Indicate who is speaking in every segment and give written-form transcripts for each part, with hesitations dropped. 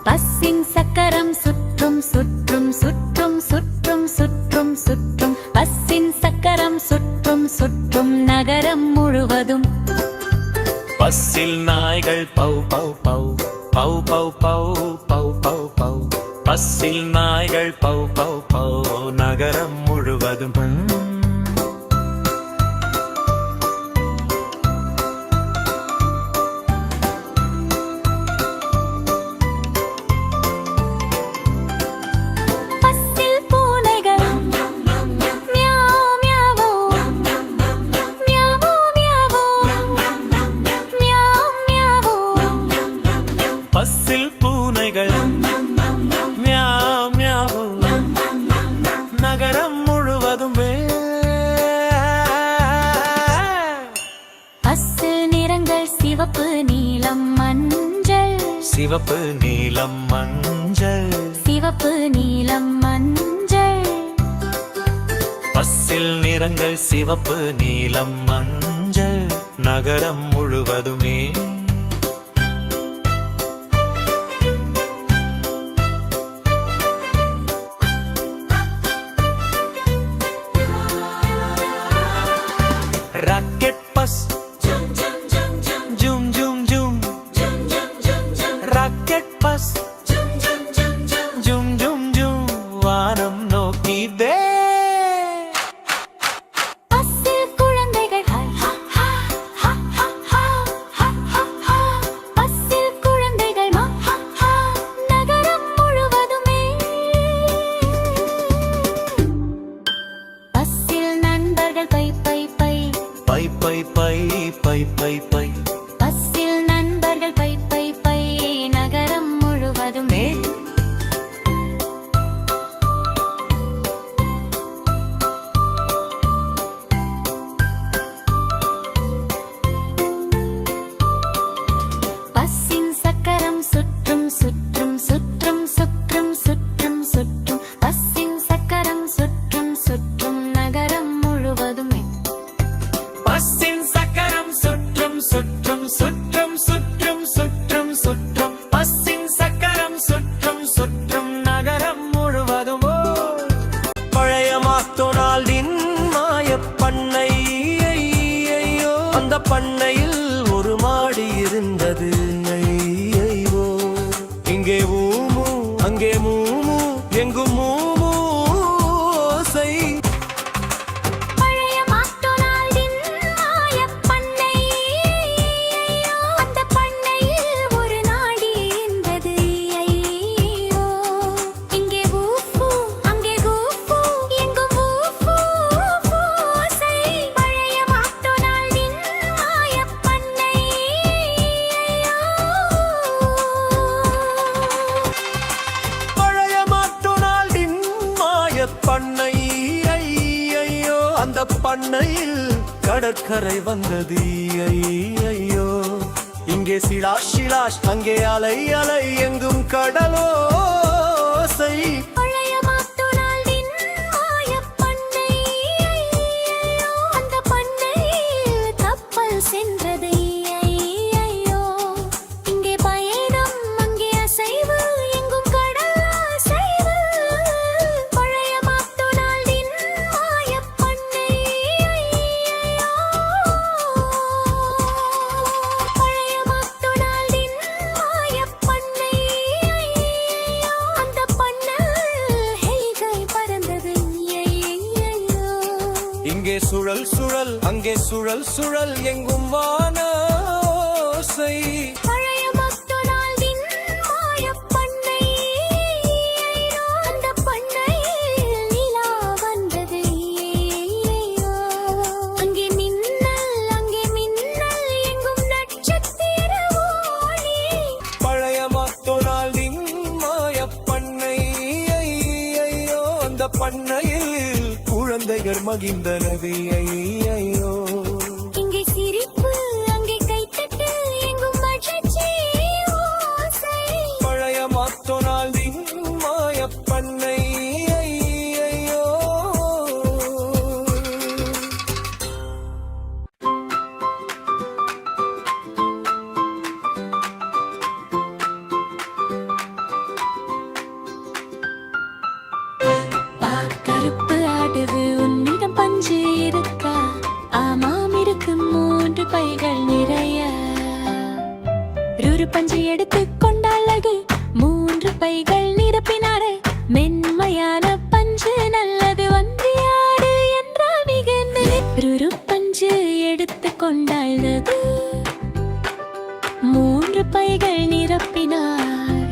Speaker 1: பஸ்ஸின் சக்கரம் சுற்றும் சுற்றும் சுற்றும் சுற்றும் சுற்றும் சுற்றும் பஸ்ஸின் சக்கரம் சுற்றும் சுற்றும் நகரம் முழுவதும்.
Speaker 2: பஸ்ஸில் நாய்கள் பௌ பௌ பௌ பௌ பௌ பௌ பௌ பௌ பௌ. பஸ்ஸில் நாய்கள் பௌ பௌ பௌ நகரம் முழுவதும். பஸ்ஸில் பூனைகள் மியாவ் மியாவ் நகரம் முழுவதும்.
Speaker 1: பஸ்ஸில் நிறங்கள் சிவப்பு நீலம் மஞ்சள்.
Speaker 2: சிவப்பு நீலம் மஞ்சள்.
Speaker 1: சிவப்பு நீலம் மஞ்சள்.
Speaker 2: பஸ்ஸில் நிறங்கள் சிவப்பு நீலம் மஞ்சள் நகரம் முழுவதுமே. ராக்கெட் பஸ் ஜும் ஜும் ஜும் ஜும் ஜும் ஜும் ஜும் ஜும் ஜும் ஜும். ராக்கெட் பஸ் ஜும் ஜும் ஜும் ஜும் ஜும் ஜும் ஜும் வானம் நோக்கிதே.
Speaker 1: பஸ்ஸில் குழந்தைகள் பஸ்ஸில் குழந்தைகள் நகரம் முழுவதுமே. பஸ்ஸில் நண்பர்கள் bye bye bye
Speaker 2: bye bye bye bye bye bye.
Speaker 1: பஸ்ஸில் நண்பர்கள் பை பை பை நகரம் முழுவதுமே. பஸ்ஸின் சக்கரம் சுற்றும் சுற்றும் சுற்றும் சுற்றும் சுற்றும் சுற்றும் பஸ்ஸின் சக்கரம் சுற்றும் சுற்றும் நகரம் முழுவதுமே.
Speaker 2: பஸ்ஸின் சக்கரம் சுற்றும் சுற்றும் சுற்றும் சுற்றும் சுற்றும் சுற்றும் பஸ்ஸின் சக்கரம் சுற்றும் சுற்றும் நகரம் முழுவதும். பழைய மாக்டொனால்டின் மாயப் பண்ணை, ஐயோ அந்த பண்ணையில் ஒரு மாடி இருந்தது. ஐயோ இங்கே ஊமு அங்கே மூமு எங்கும் மூமு ஓசை. பண்ணை, ஐயோ அந்த பண்ணையில் கடற்கரை வந்தது. ஐயோ இங்கே சிலாஷ் சிலாஷ் அங்கே அலை அலை எங்கும் கடலோசை.
Speaker 1: சென்றது ஐயோ இங்கே பயணம் அங்கே அசைவு எங்கும் கடல் அசைவு. பழைய மாக்டொனால்டின் மாயப் பண்ணை ஐயோ. பழைய மாக்டொனால்டின் மாயப் பண்ணை ஐயோ. அந்த பண்ணையில் ஹெலிகள் பறந்தது ஐயோ.
Speaker 2: இங்கே சுழல் சுழல் அங்கே சுழல் சுழல் எங்கும் வானோசை.
Speaker 1: பழைய மாக்டொனால்டின் மாயப் பண்ணை ஐயோ. அந்த பண்ணையில் நிலா வந்தது ஐயோ. அங்கே மின்னல் எங்கும் நட்சத்திர ஒளி.
Speaker 2: பழைய மாக்டொனால்டின் மாயப் பண்ணை ஐயோ அந்த பண்ணையில் குழந்தைகள் மகிழ்ந்தனவே. ஐயோ
Speaker 1: இங்கே சிரிப்பு அங்கே கைத்தட்டு எங்கும் மகிழ்ச்சி ஓசை.
Speaker 2: பழைய மாக்டொனால்டின் மாயப் பண்ணை ஐயோ.
Speaker 1: பைகள் 3 பைகள் நிரப்பினாரே மென்மையான பஞ்சு நல்லது வந்தியாடு என்றால் மிகுந்த பஞ்சு எடுத்து கொண்டாழ்ந்தது 3 பைகள் நிரப்பினார்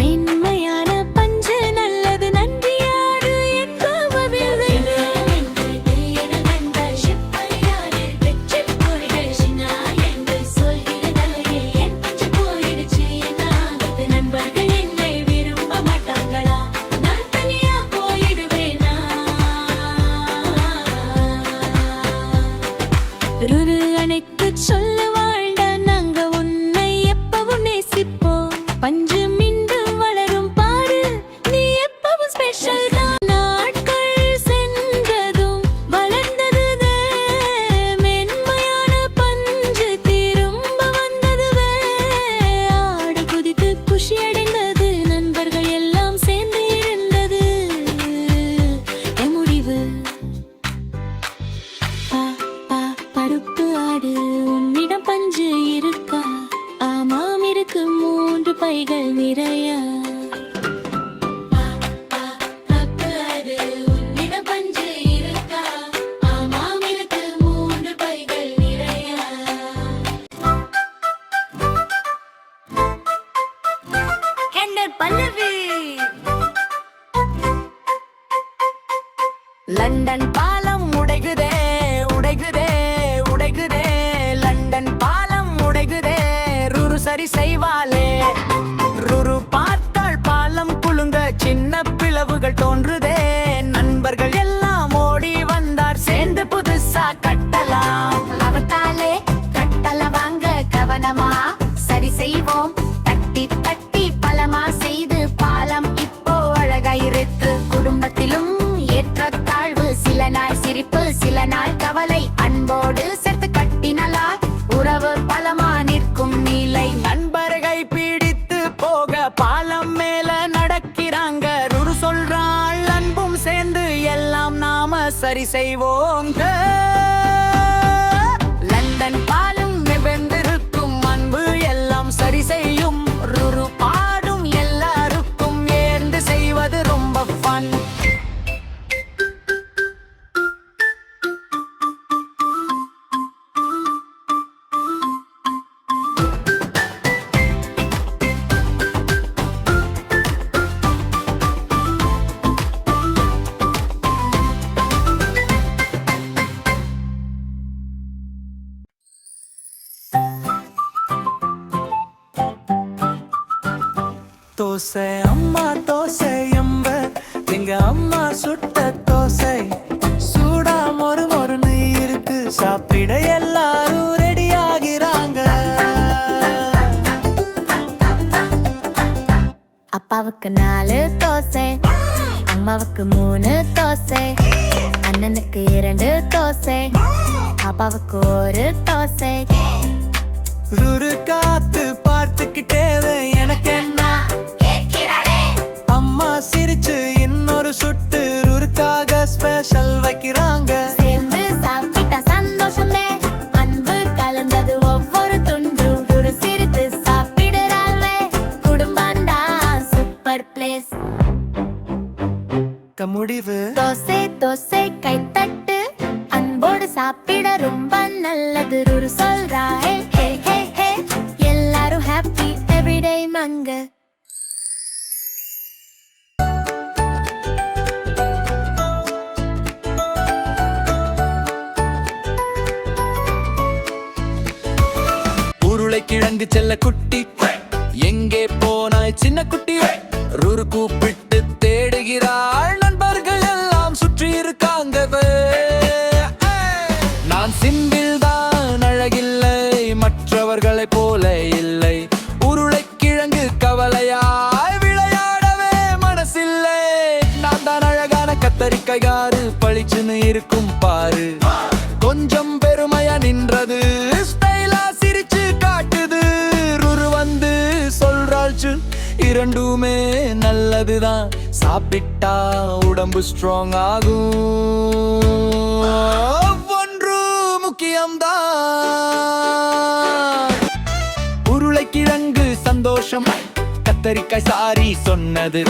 Speaker 1: மென்மையான பஞ்சு நல்லது நன்றியாடு நண்பர்கள் என்னை விரும்ப மாட்டாங்களா நான் தனியா போயிடுவேனா ருரு அணைத்து சொல்ல வாழ்ந்தா நாங்க உன்னை எப்பவும் நேசிப்போம் பஞ்சு மீண்டும் வளரும் பாரு நீ எப்பவும் ஸ்பெஷல் தான் நாட்கள் சென்றதும் வளர்ந்தது மென்மையான பஞ்சு திரும்ப வந்தது ஆடு குதித்து குஷி அடைந்தது நண்பர்கள் எல்லாம் சேர்ந்து இருந்தது என் முடிவு பருப்பு ஆடு உன்னிடம் பஞ்சு இருக்கா ஆமாம் இருக்கு 3 பைகள் நிறைய பருப்பு ஆடு உன்னிடம் பஞ்சு இருக்கா ஆமாம் இருக்கு 3 பைகள் நிறைய பல்லவி லண்டன் பாலம் உடைகுதே உடைகுதே உடைகுதே லண்டன் பாலம் உடைகுதே ருரு சரி செய்வாளே ருரு பார்த்தாள் பாலம் குலுங்க சின்ன பிளவுகள் தோன்றுதே நண்பர்கள் எல்லாம் ஓடி வந்தார் சேர்ந்து புதுசா கட்டலாம் அவத்தாலே கட்டல வாங்க கவனமா சரி செய்வோம் தட்டி தட்டி பலமா செய்து பாலம் இப்போ அழகாயிருத்து குடும்பத்திலும் ஏற்றத்தாழ்வு சில நாள் சிரிப்பு சில நாள் கவலை அன்போடு சேர்த்து கட்டினலா உறவு பலமா நிற்கும் நீலை நண்பர்கள் பிடித்து போக பாலம் மேல நடக்கிறாங்க ருரு சொல்றாள் அன்பும் சேர்ந்து எல்லாம் நாம சரி செய்வோங்க லண்டன் பாலம் நிபந்திருக்கும் அன்பு எல்லாம் சரி செய்யும் ருரு பாடும் எல்லாருக்கும் ஏந்து செய்வது ரொம்ப ஃபன்
Speaker 2: தோசை அம்மா தோசை எம்ப எங்க அம்மா சுட்ட தோசை சூடா மொறு மொறுன்னு இருக்கு சாப்பிட எல்லாரும் ரெடி ஆகிறாங்க
Speaker 1: அப்பாவுக்கு 4 தோசை அம்மாவுக்கு 3 தோசை அண்ணனுக்கு 2 தோசை அப்பாவுக்கு 1 தோசை
Speaker 2: ருரு காத்து பார்த்துக்கிட்டே எனக்கு என்ன அம்மா சிரிச்சு இன்னொரு சுட்டு ருருக்காக ஸ்பெஷல் வைக்கிறாங்க
Speaker 1: சேர்ந்து சாப்பிட்ட சந்தோஷமே அன்பு கலந்தது ஒவ்வொரு துண்டு ருரு சிரித்து சாப்பிடுறாள்வே குடும்பம்டா சூப்பர் பிளேஸ்
Speaker 2: முடிவு
Speaker 1: தோசை தோசை கைத்தட்டு அன்போடு சாப்பிட ரொம்ப நல்லது ருரு சொல்றா ஹே ஹே ஹே ஹே எல்லாரும் ஹாப்பி எவ்ரிடே மங்க
Speaker 2: உருளைக்கிழங்கு செல்ல குட்டி எங்கே போனாய் சின்ன குட்டி ருரு கூப்பிட்டு தேடுகிறாள் நண்பர்கள் எல்லாம் சுற்றி இருக்காங்க நான் சிம்பிள் தான் அழகில்லை மற்றவர்களைப் போல இல்லை உருளைக்கிழங்கு கவலையாய் விளையாடவே மனசில்லை நான் தான் அழகான கத்தரிக்காய்காரு பளிச்சுன்னு இருக்கும் பாரு கொஞ்சம் பெருமையா நின்றது ஸ்டைலா சிரிச்சு காட்டுது ருரு வந்து சொல்றாள் இரண்டுமே நல்லதுதான் சாப்பிட்டா உடம்பு ஸ்ட்ராங் ஆகும் ஒன்று முக்கியம்தான் உருளைக்கிழங்கு சந்தோஷம், கத்தரிக்காய் சாரி சொன்னது.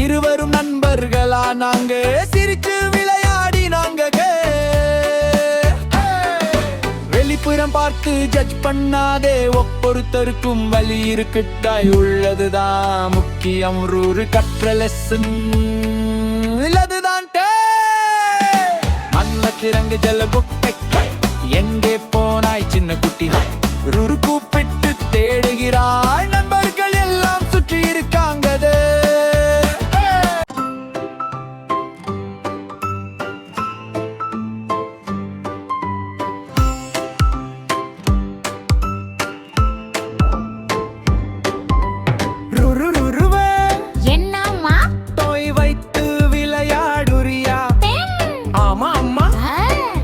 Speaker 2: இருவரும் நண்பர்களா நாங்க, சிரிச்சு விளையாடினாங்க. வெளிப்புறம் பார்த்து ஜட்ஜ் பண்ணாதே, ஒவ்வொருத்தருக்கும் வழி இருக்குட்டாய், உள்ளதுதான் முக்கியம். ஒரு கற்ற லெசன் இல்லதுதான். மண்ணத்திறங்கு ஜல குப்பை, எங்கே போனாய் சின்ன குட்டி? ருரு கூப்பிட்டு தேடுகிறாய், நண்பர்கள் எல்லாம் சுற்றி இருக்காங்கதே.
Speaker 1: என்னம்மா
Speaker 2: டோய் வைத்து விளையாடுறியா? ஆமா அம்மா.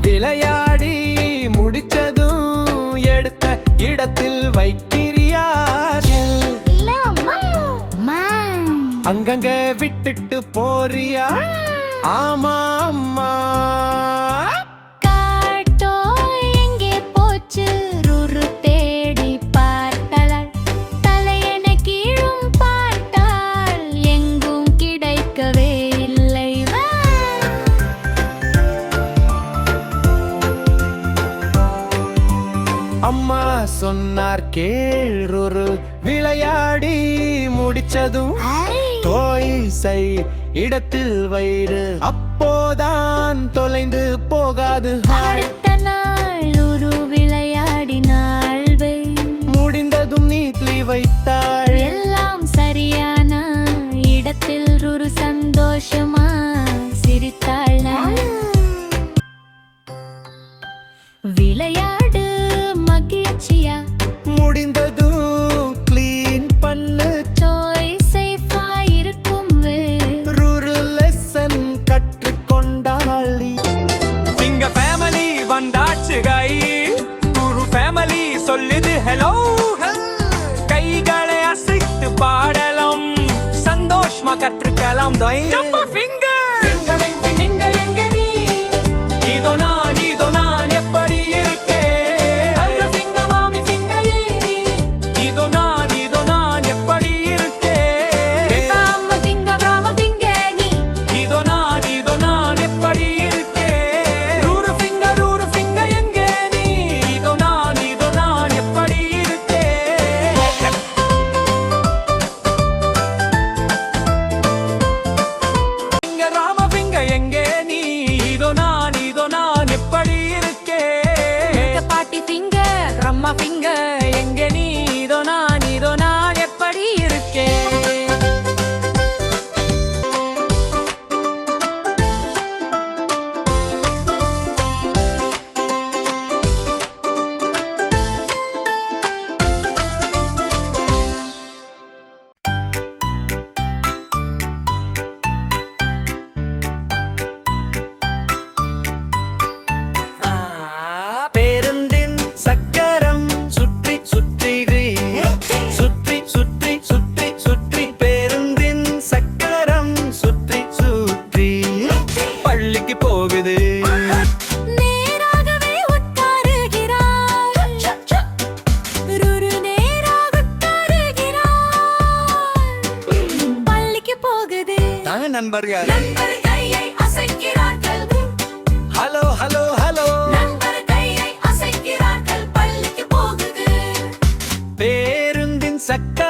Speaker 2: விளையாடி முடிச்சதும் எடுத்த இடத்தில் வைக்கிறியா?
Speaker 1: இல்ல அம்மா.
Speaker 2: அங்கங்க விட்டுட்டு போறியா? ஆமா அம்மா.
Speaker 1: காட்டோ எங்கே போச்சு? ருரு தேடி பார்த்தாள், தலையென கீழும் பார்த்தாள், எங்கும் கிடைக்கவே இல்லை.
Speaker 2: அம்மா சொன்னார் கேள், விளையாடி முடிச்சதும் தோய்சை இடத்தில் வயிறு, அப்போதான் தொலைந்து போகாது.
Speaker 1: அடுத்த நாள் ருரு விளையாடினாள்,
Speaker 2: முடிந்ததும் நீட்லி வைத்தாள்.
Speaker 1: எல்லாம் சரியான இடத்தில் ருரு சந்தோஷமா சிரித்தாள். விளையாடு மகிழ்ச்சியா,
Speaker 2: முடிந்ததும் கிளீன் பண்ணு,
Speaker 1: டோய் சேஃபா இருக்கும்.
Speaker 2: ரூரு லெசன் கற்றுக்கொண்டாள். சிங்க ஃபேமிலி வந்தாச்சு கை, குரு ஃபேமிலி சொல்லுது ஹலோ. கைகளை அசைத்து பாடலாம், சந்தோஷமா கற்றுக்கலாம். இதோ நான் எப்படி இருக்கேன்? இதோ நான் எப்படி இருக்கேன்? இதோ நான் எப்படி இருக்கேன்? ரூரு ஃபிங்கர் எங்கே நீ? இதோ நான் எப்படி இருக்கேன்? ராம ஃபிங்கர் எங்கே நீ? இதோ நான் எப்படி இருக்கேன்?
Speaker 1: பாட்டி ஃபிங்கர், அம்மா ஃபிங்கர் எங்க நீ? இதோ நான் எப்படி இருக்கேன்?
Speaker 2: பேருந்தின் சக்கரம் சுற்றி சுற்றி சுற்றி சுற்றி சுற்றி சுற்றி, பேருந்தின் சக்கரம் சுற்றி சுற்றி பள்ளிக்கு போகுது.
Speaker 1: நேராகவே உட்காருகிறாள், ருரு நேராக உட்காருகிறாள், பள்ளிக்கு போகுது.
Speaker 2: நாங்க நண்பர்கள்.
Speaker 1: நண்பர் கையை அசைக்கிறார்கள்,
Speaker 2: ஹலோ ஹலோ ஹலோ.
Speaker 1: நண்பர் கையை அசைக்கிறார்கள், பள்ளிக்கு போகுது.
Speaker 2: பேருந்தின் சக்கரம்